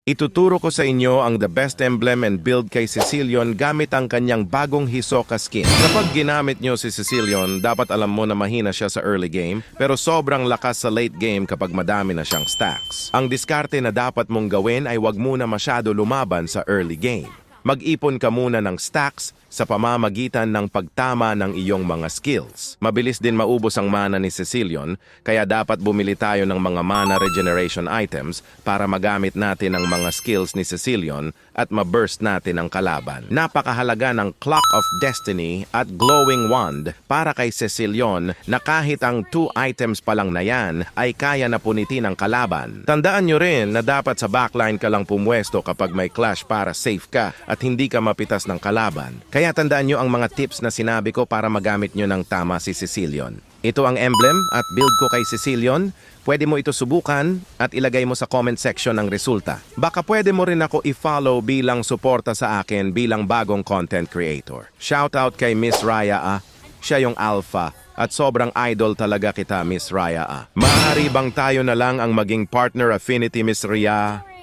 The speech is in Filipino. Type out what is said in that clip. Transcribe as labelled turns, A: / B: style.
A: Ituturo ko sa inyo ang the best emblem and build kay Cecilion gamit ang kanyang bagong Hisoka skin. Kapag ginamit nyo si Cecilion, dapat alam mo na mahina siya sa early game, pero sobrang lakas sa late game kapag madami na siyang stacks. Ang diskarte na dapat mong gawin ay wag muna masyado lumaban sa early game. Mag-ipon ka muna ng stacks sa pamamagitan ng pagtama ng iyong mga skills. Mabilis din maubos ang mana ni Cecilion, kaya dapat bumili tayo ng mga mana regeneration items para magamit natin ang mga skills ni Cecilion at ma-burst natin ang kalaban. Napakahalaga ng Clock of Destiny at Glowing Wand para kay Cecilion na kahit ang 2 items pa lang na yan ay kaya na punitin ang kalaban. Tandaan nyo rin na dapat sa backline ka lang pumwesto kapag may clash para safe ka at hindi ka mapitas ng kalaban. Kaya tandaan nyo ang mga tips na sinabi ko para magamit nyo ng tama si Cecilion. Ito ang emblem at build ko kay Cecilion. Pwede mo ito subukan at ilagay mo sa comment section ang resulta. Baka pwede mo rin ako i-follow bilang suporta sa akin bilang bagong content creator. Shoutout kay Miss Raya. Siya yung alpha at sobrang idol talaga kita, Miss Raya. Maaari bang tayo na lang ang maging partner affinity, Miss Ria?